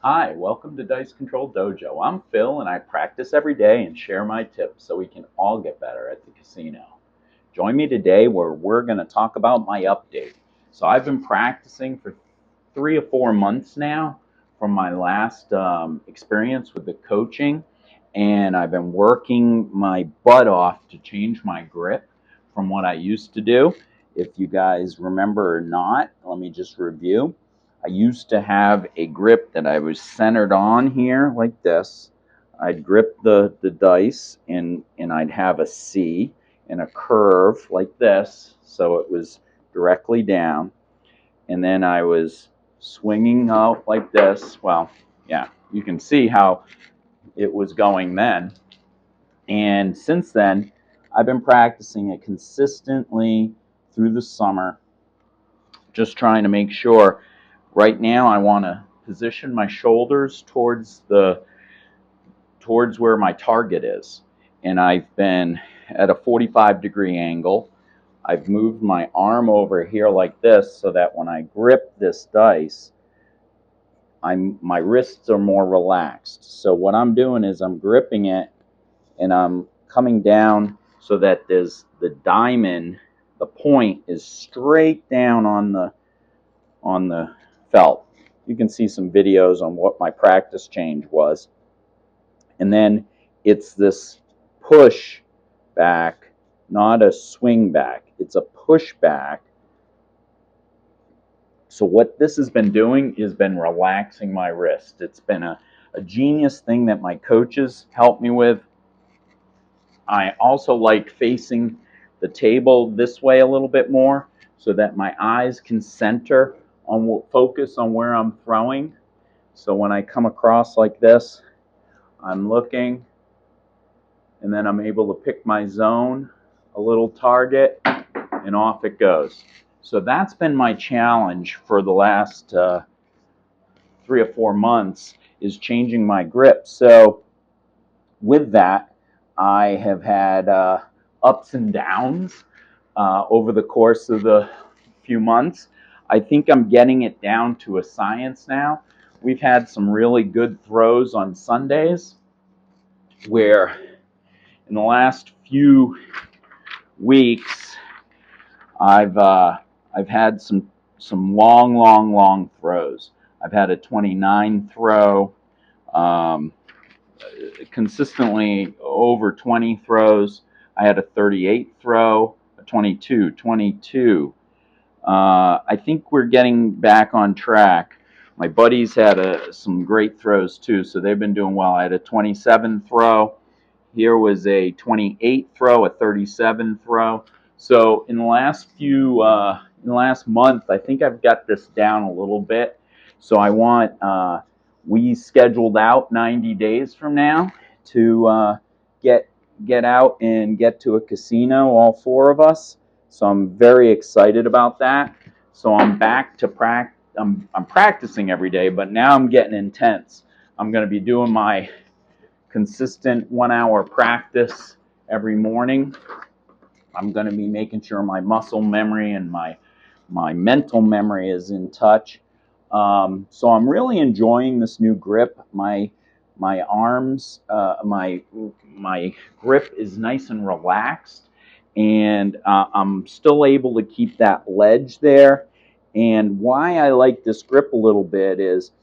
Hi, welcome to Dice Control Dojo. I'm Phil and I practice every day and share my tips so we can all get better at the casino. Join me today where we're going to talk about my update. So I've been practicing for 3 or 4 months now from my last experience with the coaching, and I've been working my butt off to change my grip from what I used to do. If you guys remember or not, let me just review. I used to have a grip that I was centered on here like this. I'd grip the dice and I'd have a C and a curve like this, so it was directly down. And then I was swinging out like this. Well, yeah, you can see how it was going then. And since then, I've been practicing it consistently through the summer, just trying to make sure. Right now, I want to position my shoulders towards where my target is, and I've been at a 45-degree angle. I've moved my arm over here like this so that when I grip this dice, my wrists are more relaxed. So what I'm doing is I'm gripping it and I'm coming down so that there's the diamond, the point is straight down on the felt. You can see some videos on what my practice change was. And then it's this push back, not a swing back. It's a push back. So what this has been doing is been relaxing my wrist. It's been a genius thing that my coaches helped me with. I also like facing the table this way a little bit more so that my eyes can center on focus on where I'm throwing. So when I come across like this, I'm looking, and then I'm able to pick my zone, a little target, and off it goes. So that's been my challenge for the last 3 or 4 months, is changing my grip. So with that, I have had ups and downs over the course of the few months. I think I'm getting it down to a science now. We've had some really good throws on Sundays where in the last few weeks I've had some long throws. I've had a 29 throw, consistently over 20 throws. I had a 38 throw, a 22. I think we're getting back on track. My buddies had some great throws too, so they've been doing well. I had a 27 throw. Here was a 28 throw, a 37 throw. So in the last month, I think I've got this down a little bit. So I want, we scheduled out 90 days from now to get out and get to a casino, all four of us. So I'm very excited about that. So I'm back to practice. I'm practicing every day, but now I'm getting intense. I'm going to be doing my consistent 1 hour practice every morning. I'm going to be making sure my muscle memory and my mental memory is in touch. So I'm really enjoying this new grip. My arms, my grip is nice and relaxed, and I'm still able to keep that ledge there. And why I like this grip a little bit is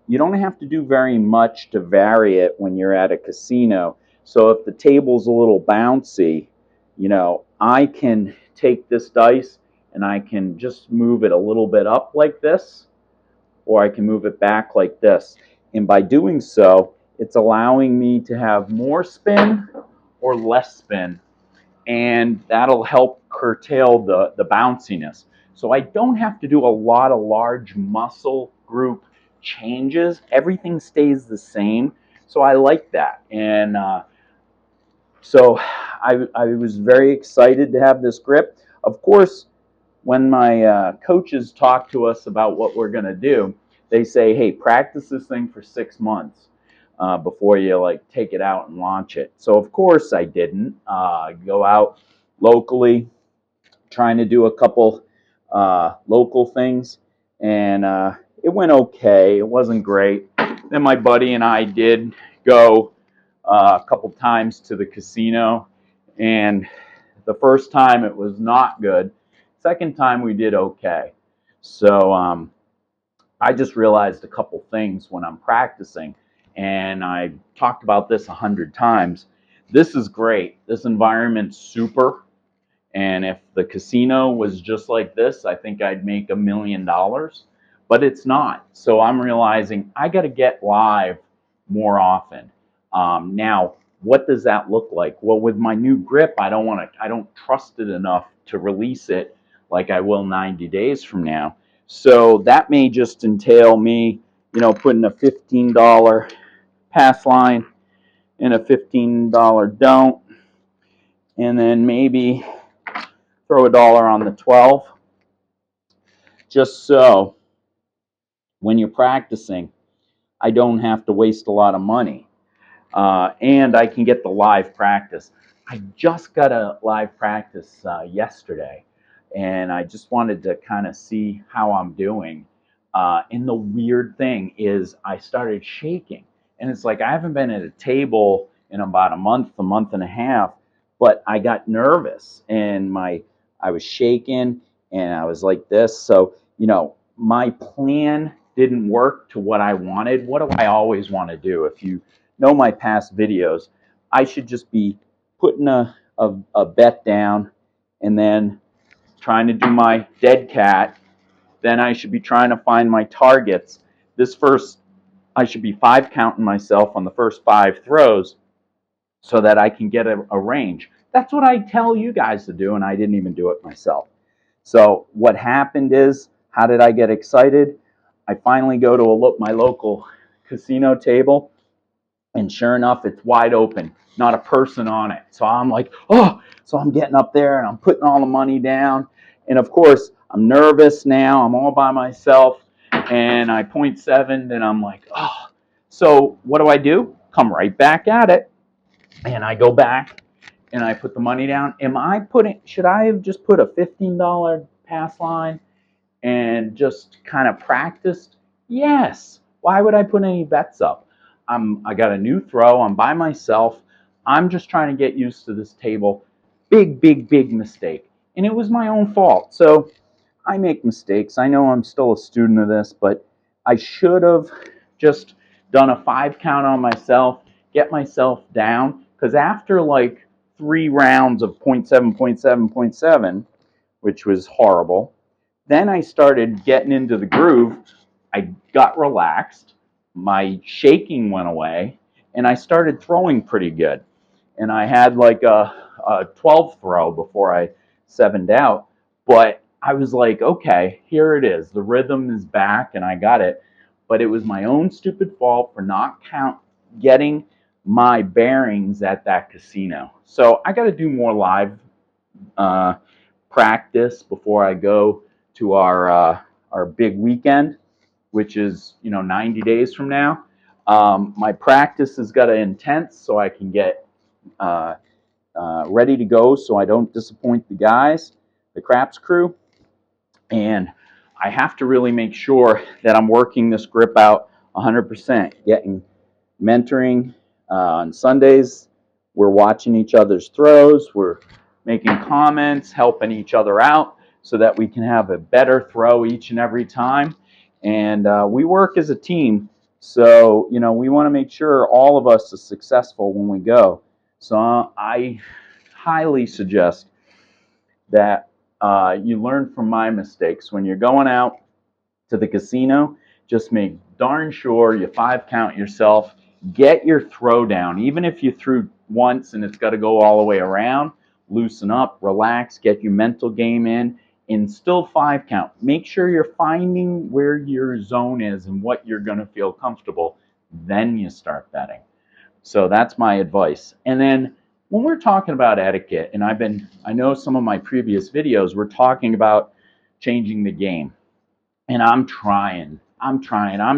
you don't have to do very much to vary it when you're at a casino. So if the table's a little bouncy, I can take this dice and I can just move it a little bit up like this, or I can move it back like this. And by doing so, it's allowing me to have more spin or less spin, and that'll help curtail the bounciness. So I don't have to do a lot of large muscle group changes. Everything stays the same. So I like that. And so I was very excited to have this grip. Of course, when my coaches talk to us about what we're going to do, they say, hey, practice this thing for 6 months before you take it out and launch it. So of course I didn't go out locally, trying to do a couple local things, and it went okay. It wasn't great. Then my buddy and I did go a couple times to the casino, and the first time it was not good. Second time we did okay. So I just realized a couple things when I'm practicing, and I talked about this 100 times. This is great. This environment's super. And if the casino was just like this, I think I'd make $1 million. But it's not. So I'm realizing I got to get live more often. Now, what does that look like? Well, with my new grip, I don't trust it enough to release it like I will 90 days from now. So that may just entail me, putting a $15 pass line and a $15 don't, and then maybe throw $1 on the 12, just so when you're practicing, I don't have to waste a lot of money. And I can get the live practice. I just got a live practice yesterday, and I just wanted to kind of see how I'm doing. And the weird thing is I started shaking. And it's like I haven't been at a table in about a month and a half, but I got nervous, and I was shaking, and I was like this. So, my plan didn't work to what I wanted. What do I always want to do? If you know my past videos, I should just be putting a bet down and then trying to do my dead cat. Then I should be trying to find my targets. I should be 5 counting myself on the first 5 throws so that I can get a range. That's what I tell you guys to do, and I didn't even do it myself. So what happened is, how did I get excited? I finally go to my local casino table, and sure enough, it's wide open, not a person on it. So I'm like, oh, so I'm getting up there and I'm putting all the money down. And of course, I'm nervous now. I'm all by myself, and I point 7, and I'm like, oh. So what do? Come right back at it. And I go back and I put the money down. Should I have just put a $15 pass line and just kind of practiced? Yes. Why would I put any bets up? I got a new throw. I'm by myself. I'm just trying to get used to this table. Big mistake. And it was my own fault. So I make mistakes. I know I'm still a student of this, but I should have just done a 5 count on myself, get myself down. Because after like 3 rounds of 0.7, 0.7, 0.7, which was horrible, then I started getting into the groove. I got relaxed. My shaking went away, and I started throwing pretty good. And I had like a 12 throw before I 7'd out. But I was like, okay, here it is. The rhythm is back, and I got it. But it was my own stupid fault for not getting my bearings at that casino. So I got to do more live practice before I go to our big weekend, which is 90 days from now. My practice has got to intense so I can get ready to go, so I don't disappoint the guys, the craps crew, and I have to really make sure that I'm working this grip out 100%, getting mentoring on Sundays. We're watching each other's throws. We're making comments, helping each other out so that we can have a better throw each and every time. And we work as a team. So, we want to make sure all of us are successful when we go. So I highly suggest that you learn from my mistakes. When you're going out to the casino, just make darn sure you 5 count yourself. Get your throw down. Even if you threw once and it's got to go all the way around, loosen up, relax, get your mental game in, and still 5 count. Make sure you're finding where your zone is and what you're going to feel comfortable. Then you start betting. So that's my advice. And then when we're talking about etiquette, and I know some of my previous videos, we're talking about changing the game. And I'm trying. I'm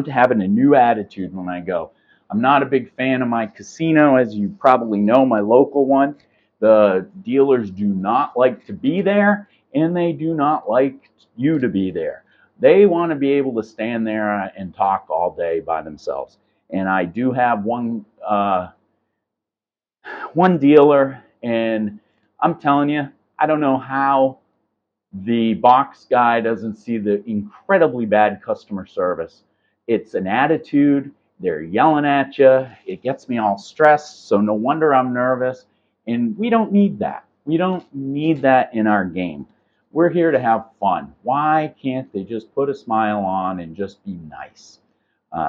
having a new attitude when I go. I'm not a big fan of my casino, as you probably know, my local one. The dealers do not like to be there, and they do not like you to be there. They want to be able to stand there and talk all day by themselves. And I do have one dealer, and I'm telling you, I don't know how the box guy doesn't see the incredibly bad customer service. It's an attitude. They're yelling at you. It gets me all stressed. So no wonder I'm nervous. And we don't need that. We don't need that in our game. We're here to have fun. Why can't they just put a smile on and just be nice?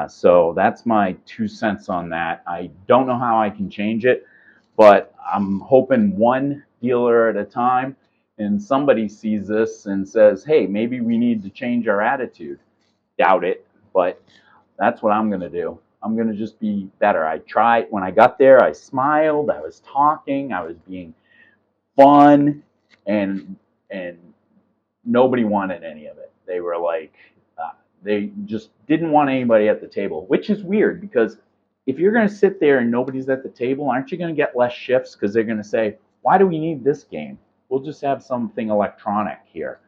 So that's my 2 cents on that. I don't know how I can change it, but I'm hoping one dealer at a time, and somebody sees this and says, hey, maybe we need to change our attitude. Doubt it, but that's what I'm going to do. I'm going to just be better. I tried, when I got there, I smiled, I was talking, I was being fun, and nobody wanted any of it. They were like, they just didn't want anybody at the table, which is weird because if you're going to sit there and nobody's at the table, aren't you going to get less shifts? Because they're going to say, why do we need this game? We'll just have something electronic here.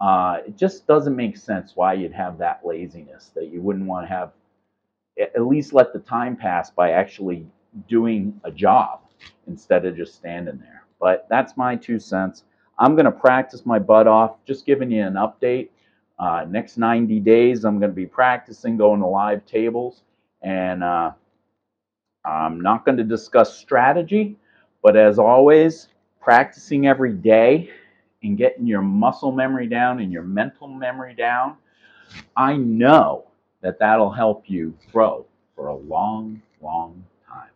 It just doesn't make sense why you'd have that laziness, that you wouldn't want to have, at least let the time pass by actually doing a job instead of just standing there. But that's my 2 cents. I'm going to practice my butt off, just giving you an update. Next 90 days, I'm going to be practicing going to live tables, and I'm not going to discuss strategy, but as always, practicing every day and getting your muscle memory down and your mental memory down, I know that that'll help you grow for a long, long time.